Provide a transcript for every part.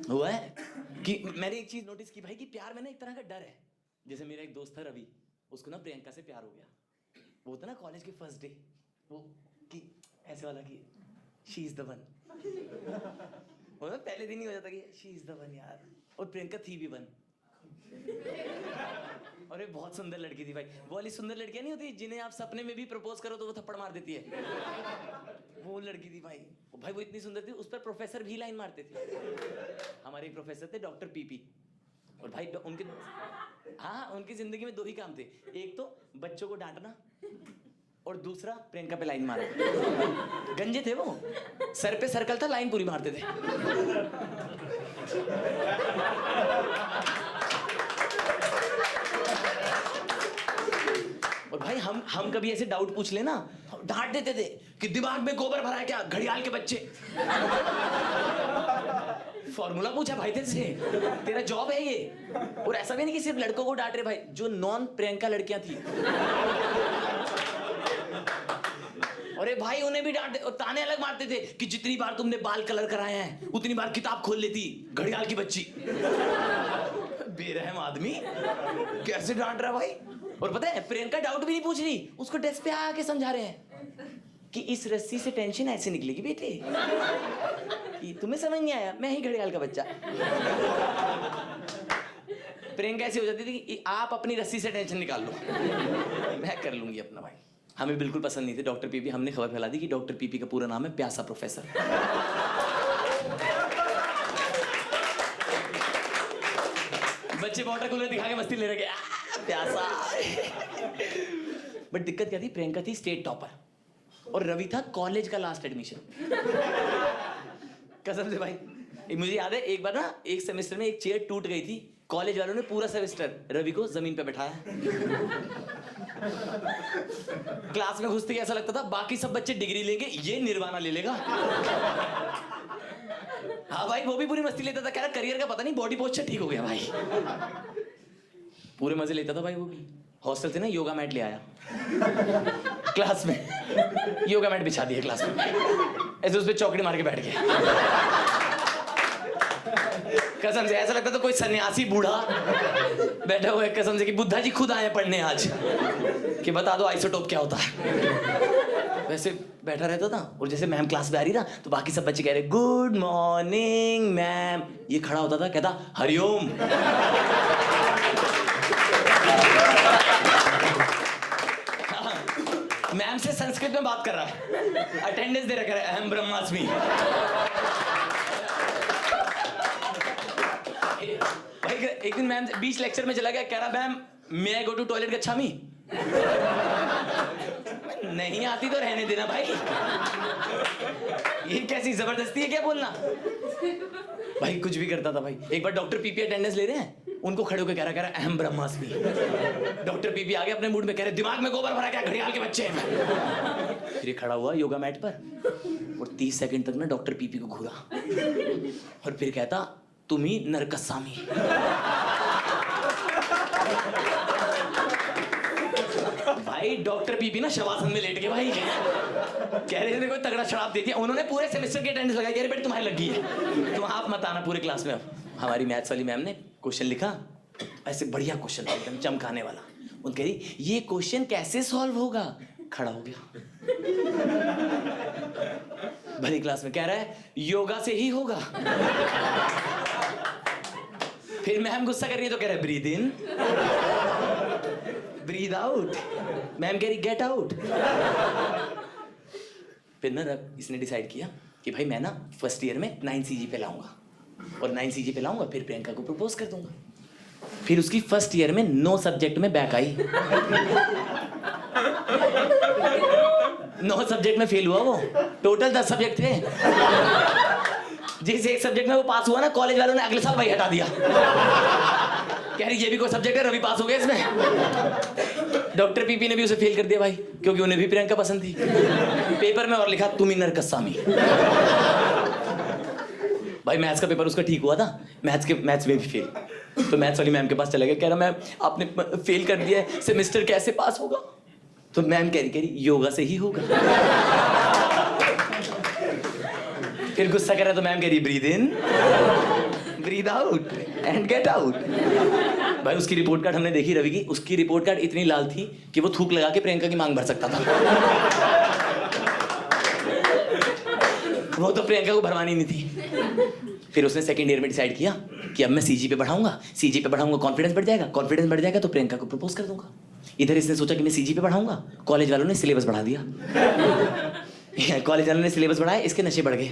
हुआ है कि मैंने एक चीज नोटिस की भाई कि प्यार में ना एक तरह का डर है। जैसे मेरा एक दोस्त था रवि, उसको ना प्रियंका से प्यार हो गया। वो होता ना कॉलेज के फर्स्ट डे, वो कि ऐसे वाला कि शी इज द वन। वो ना पहले दिन ही हो जाता कि शी इज द वन यार, और प्रियंका थी भी वन। और एक बहुत सुंदर लड़की थी भाई। वो वाली सुंदर लड़कियां नहीं होती जिन्हें आप सपने में भी प्रपोज करो तो वो थप्पड़ मार देती है, वो लड़की थी भाई। वो इतनी सुंदर थी, उस पर प्रोफेसर भी लाइन मारते थे। हमारे एक प्रोफेसर थे डॉक्टर पीपी, और भाई उनके उनकी जिंदगी में दो ही काम थे, एक तो बच्चों को डांटना और दूसरा प्रियंका पे लाइन मारना। गंजे थे वो, सर पे सर्कल था, लाइन पूरी मारते थे। और भाई हम कभी ऐसे डाउट पूछ लेना, डांट देते थे कि दिमाग में गोबर भरा है क्या, घड़ियाल के बच्चे। फॉर्मूला पूछा भाई तेरे से, तेरा जॉब है ये। और ऐसा भी नहीं कि सिर्फ लड़कों को डांट रहे भाई, जो नॉन प्रियंका लड़कियां थी, अरे भाई उन्हें भी डांटते और ताने अलग मारते थे कि जितनी बार तुमने बाल कलर कराए हैं उतनी बार किताब खोल लेती घड़ियाल की बच्ची। बेरहम आदमी कैसे डांट रहा भाई। और पता है प्रियंका डाउट भी नहीं पूछ रही, उसको डेस्क पे आके समझा रहे हैं कि इस रस्सी से टेंशन ऐसे निकलेगी बेटे, कि तुम्हें समझ नहीं आया, मैं ही घड़ियाल का बच्चा। प्रियंका ऐसी हो जाती थी कि आप अपनी रस्सी से टेंशन निकाल लो, मैं कर लूंगी अपना। भाई हमें बिल्कुल पसंद नहीं थे डॉक्टर पीपी। हमने खबर फैला दी कि डॉक्टर पीपी का पूरा नाम है प्यासा प्रोफेसर। बच्चे वाटर कूलर दिखा के मस्ती ले रहे प्यासा। बट दिक्कत क्या थी, प्रियंका थी स्टेट टॉपर और रवि था कॉलेज का लास्ट एडमिशन। कसम से भाई मुझे याद है एक बार ना एक सेमेस्टर में एक चेयर टूट गई थी, कॉलेज वालों ने पूरा सेमेस्टर रवि को जमीन पे बैठाया। क्लास में घुसते ही ऐसा लगता था बाकी सब बच्चे डिग्री लेंगे, ये निर्वाणा ले लेगा। हाँ भाई वो भी पूरी मस्ती लेता था, कह रहा करियर का पता नहीं, बॉडी पोस्चर ठीक हो गया भाई। पूरे मजे लेता था भाई वो भी। हॉस्टल से ना योगा मैट ले आया क्लास में, योगा मैट बिछा दिया क्लास में, ऐसे उस पे चौकड़ी मार के बैठ गया। कसम से ऐसा लगता था कोई सन्यासी बूढ़ा बैठा हुआ है, कसम से कि बुद्धा जी खुद आए पढ़ने आज कि बता दो आइसोटोप क्या होता है। वैसे बैठा रहता था और जैसे मैम क्लास में आ रही था तो बाकी सब बच्चे कह रहे गुड मॉर्निंग मैम, ये खड़ा होता था कहता हरिओम। मैम से संस्कृत में बात कर रहा है, अटेंडेंस दे रखा है, अहम ब्रह्मास्मि। भाई एक दिन मैम बीच लेक्चर में चला गया, कह रहा ma'am may I go to toilet गच्छामी। नहीं आती तो रहने देना भाई, ये कैसी जबरदस्ती है क्या बोलना। भाई कुछ भी करता था भाई। एक बार डॉक्टर पीपी अटेंडेंस ले रहे हैं, उनको खड़े होकर कह रहा अहम ब्रह्मास्मि। डॉक्टर पीपी आगे अपने मूड में कह रहे दिमाग में गोबर भरा क्या, घड़ियाल के बच्चे हैं। फिर ये खड़ा हुआ योगा मैट पर और 30 सेकंड तक ना डॉक्टर पीपी को घूरा और फिर कहता तुम ही नरकस्वामी। भाई डॉक्टर पीपी ना शवासन में लेट के भाई कह रहे थे कोई तगड़ा शराब दे दिया। उन्होंने पूरे सेमेस्टर की अटेंडेंस लगाई, कह रहे बेटा तुम्हारी लगी है, तुम आप मत आना पूरे क्लास में। अब हमारी मैथ्स वाली मैम ने क्वेश्चन लिखा, ऐसे बढ़िया क्वेश्चन एकदम चमकाने वाला। उन कह रही ये क्वेश्चन कैसे सॉल्व होगा, खड़ा हो गया भली क्लास में, कह रहा है योगा से ही होगा। फिर मैम गुस्सा कर रही है तो कह रहा है breathe in breathe out. Ma'am कह रही गेट आउट। फिर ना इसने डिसाइड किया कि भाई मैं ना फर्स्ट ईयर में 9 CG पे लाऊंगा और 9 CG पे लाऊंगा, फिर प्रियंका को प्रपोज कर दूंगा। फिर उसकी फर्स्ट ईयर में 9 सब्जेक्ट में बैक आई। 9 सब्जेक्ट में फेल हुआ वो, टोटल 10 सब्जेक्ट थे। जिस एक सब्जेक्ट में वो पास हुआ ना, कॉलेज वालों ने अगले साल वही हटा दिया। कह रही ये भी कोई सब्जेक्ट है, रवि पास हो गया इसमें। डॉक्टर पीपी ने भी उसे फेल कर दिया भाई, क्योंकि उन्हें भी प्रियंका पसंद थी। पेपर में और लिखा तुम ही नरकस्वामी। भाई मैथ्स का पेपर उसका ठीक हुआ था, मैथ्स में भी फेल। तो मैथ्स वाली मैम के पास चला गया, कह रहा मैम आपने फेल कर दिया है, सेमेस्टर कैसे पास होगा। तो मैम कह रही योगा से ही होगा। फिर गुस्सा कर रहा तो मैम कह रही breathe in breathe out and get out. भाई उसकी रिपोर्ट कार्ड हमने देखी रवि की, उसकी रिपोर्ट कार्ड इतनी लाल थी कि वो थूक लगा के प्रियंका की मांग भर सकता था। वो तो प्रियंका को भरवानी नहीं थी। फिर उसने सेकंड ईयर में डिसाइड किया कि अब मैं सीजी पे बढ़ाऊंगा, सीजी पे बढ़ाऊंगा कॉन्फिडेंस बढ़ जाएगा, कॉन्फिडेंस बढ़ जाएगा तो प्रियंका को प्रपोज कर दूंगा। इधर इसने सोचा कि मैं सीजी पे बढ़ाऊंगा, कॉलेज वालों ने सिलेबस बढ़ा दिया। कॉलेज वालों ने सिलेबस बढ़ाया, इसके नशे बढ़ गए।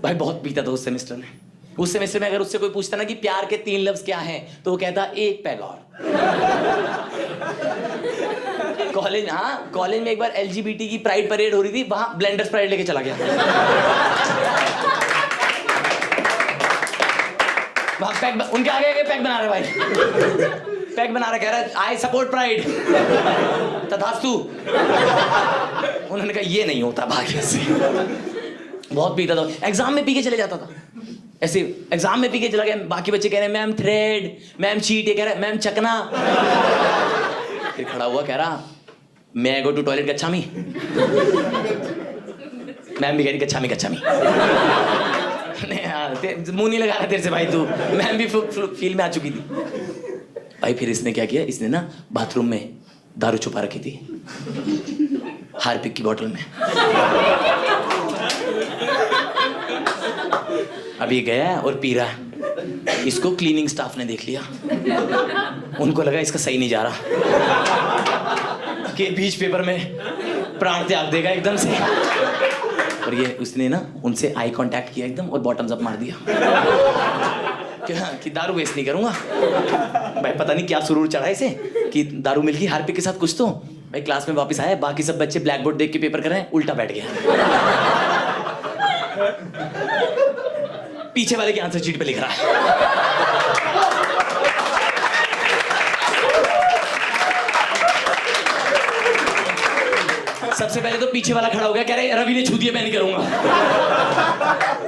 भाई बहुत पीता था उस सेमेस्टर में। उस सेमेस्टर में अगर उससे कोई पूछता ना कि प्यार के 3 लफ्ज क्या हैं, तो वो कहता एक पैग और। कॉलेज में एक बार एलजीबीटी की प्राइड परेड हो रही थी, वहां ब्लेंडर स्प्राइट लेके चला गया। वहां पैग, उनके आगे पैग बना रहे भाई, पैग बना रहा, कह रहा आई सपोर्ट प्राइड तथास्तु। उन्होंने कहा ये नहीं होता भाग्य से। बहुत पीता था, एग्जाम में पी के चले जाता था। ऐसे एग्जाम में पी के चला गया, बाकी बच्चे कह रहे हैं मैम थ्रेड, मैम चीट, ये कह रहा है मैम चकना। फिर खड़ा हुआ कह रहा मैं गो टू टॉयलेट गच्छामी। मैम भी कह रही गच्छामी गच्छामी। मुंह नहीं लगा रहा तेरे से भाई तू, मैम भी फील में आ चुकी थी। भाई फिर इसने क्या किया, इसने ना बाथरूम में दारू छुपा रखी थी हार्पिक की बोतल में। अब ये गया और पी रहा है, इसको क्लीनिंग स्टाफ ने देख लिया। उनको लगा इसका सही नहीं जा रहा कि बीच पेपर में प्राण त्याग देगा एकदम से। और ये उसने ना उनसे आई कांटेक्ट किया एकदम और बॉटम्स अप मार दिया कि दारू वेस्ट नहीं करूंगा। भाई पता नहीं क्या सुरूर चढ़ा इसे कि दारू मिल गई हार्पिक के साथ कुछ तो। भाई क्लास में वापस आया, बाकी सब बच्चे ब्लैक बोर्ड देख के पेपर कर रहे हैं, उल्टा बैठ गया। पीछे वाले के आंसर शीट पे लिख रहा है। सबसे पहले तो पीछे वाला खड़ा हो गया, कह रहे रवि ने छू दिया मैं नहीं करूंगा।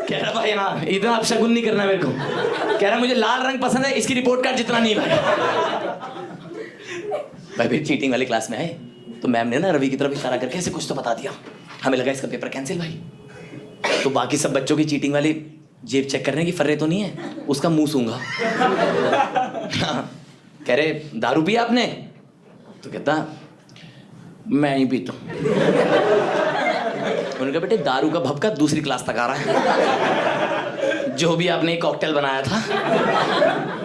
कह रहा भाई हाँ इतना आप शगुन नहीं करना मेरे को। कह रहा मुझे लाल रंग पसंद है, इसकी रिपोर्ट कार्ड जितना नहीं भाई। भाई फिर चीटिंग वाली क्लास में आए तो मैम ने ना रवि की तरफ इशारा करके ऐसे कुछ तो बता दिया, हमें लगा इसका पेपर कैंसिल भाई। तो बाकी सब बच्चों की चीटिंग वाली जेब चेक करने की फर्रे तो नहीं है, उसका मुंह सूंघा। कह रहे दारू पिया आपने? तो कहता मैं ही पीता हूं। उन्होंने कहा बेटे दारू का भभका दूसरी क्लास तक आ रहा है, जो भी आपने कॉकटेल बनाया था।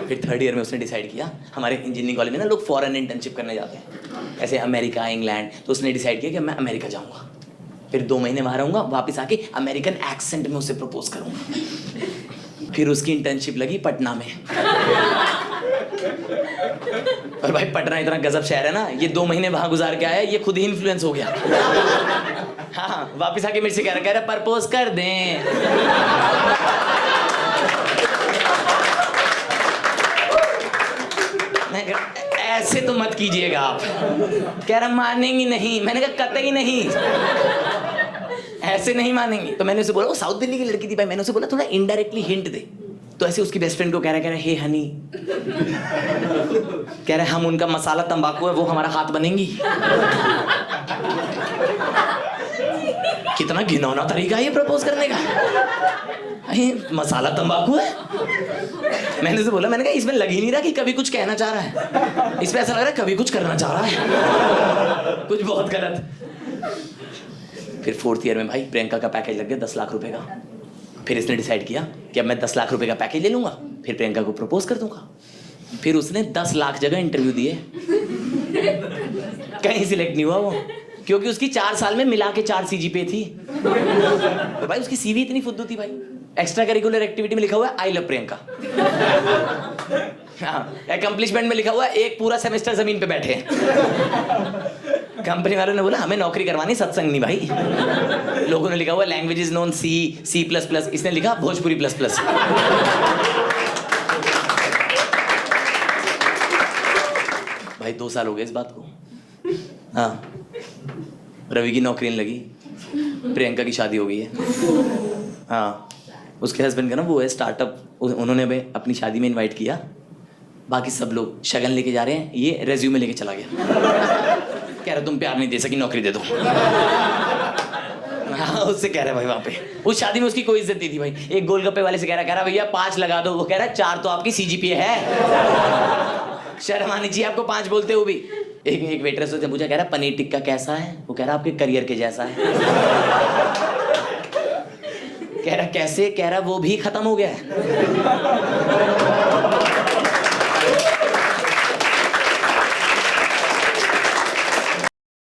फिर थर्ड ईयर में उसने डिसाइड किया, हमारे इंजीनियरिंग कॉलेज में ना लोग फॉरेन इंटर्नशिप करने जाते हैं, ऐसे अमेरिका इंग्लैंड। तो उसने डिसाइड किया कि मैं अमेरिका जाऊंगा, फिर 2 महीने वहां रहूंगा, वापस आके अमेरिकन एक्सेंट में उसे प्रपोज करूंगा। फिर उसकी इंटर्नशिप लगी पटना में। और भाई पटना इतना गजब शहर है ना, ये 2 महीने वहां गुजार के आया, ये खुद ही इन्फ्लुएंस हो गया। हाँ वापस आके मेरे से कह रहा प्रपोज कर दें। ऐसे तो मत कीजिएगा आप। कह रहा मानेंगी नहीं। मैंने कहा कतई नहीं, ऐसे नहीं मानेंगी। तो मैंने उसे बोला वो साउथ दिल्ली की लड़की थी भाई, मैंने उसे बोला थोड़ा इनडायरेक्टली हिंट दे। तो ऐसे उसकी बेस्ट फ्रेंड को कह रहा हे हनी, कह रहे हम उनका मसाला तंबाकू है, वो हमारा हाथ बनेंगी। कितना घिनौना तरीका है ये प्रपोज करने का। अरे मसाला तंबाकू है। मैंने उसे बोला, मैंने कहा इसमें लग ही नहीं रहा कि कभी कुछ कहना चाह रहा है, इसमें ऐसा लग रहा है कभी कुछ करना चाह रहा है, कुछ बहुत गलत। फिर 4th ईयर में भाई प्रियंका का पैकेज लग गया 10 लाख रुपए का। फिर इसने डिसाइड किया कि अब मैं 10 लाख रुपए का पैकेज ले लूंगा, फिर प्रियंका को प्रपोज कर दूंगा। फिर उसने 10 लाख जगह इंटरव्यू दिए, कहीं सिलेक्ट नहीं हुआ वो, क्योंकि उसकी 4 साल में मिला के 4 CGPA थी। तो भाई उसकी CV इतनी फुद्दू थी भाई, एक्स्ट्रा करिकुलर एक्टिविटी में लिखा हुआ है आई लव प्रियंका। हाँ, अकम्पलिशमेंट में लिखा हुआ है एक पूरा सेमेस्टर जमीन पे बैठे हैं। कंपनी वालों ने बोला हमें नौकरी करवानी, सत्संग नहीं भाई। लोगों ने लिखा हुआ लैंग्वेजेस नोन C++, इसने लिखा भोजपुरी ++। भाई 2 साल हो गए इस बात को। हाँ, रवि की नौकरी नहीं लगी, प्रियंका की शादी हो गई है। हाँ, उसके हस्बैंड का ना वो है स्टार्टअप, उन्होंने हमें अपनी शादी में इनवाइट किया। बाकी सब लोग शगन लेके जा रहे हैं, ये रेज्यूमे लेके चला गया। कह रहा तुम प्यार नहीं दे सकी, नौकरी दे दो। हाँ उससे कह रहा है भाई वहाँ पे, उस शादी में उसकी कोई इज्जत नहीं थी भाई। एक गोलगप्पे वाले से कह रहा भैया 5 लगा दो, वो कह रहा 4 तो आपकी CGPA है। शर्म आनी चाहिए आपको 5 बोलते हो भी। एक वेटरेस से पूछा, कह रहा पनीर टिक्का कैसा है, वो कह रहा आपके करियर के जैसा है। कह रहा कैसे, कह रहा वो भी खत्म हो गया है।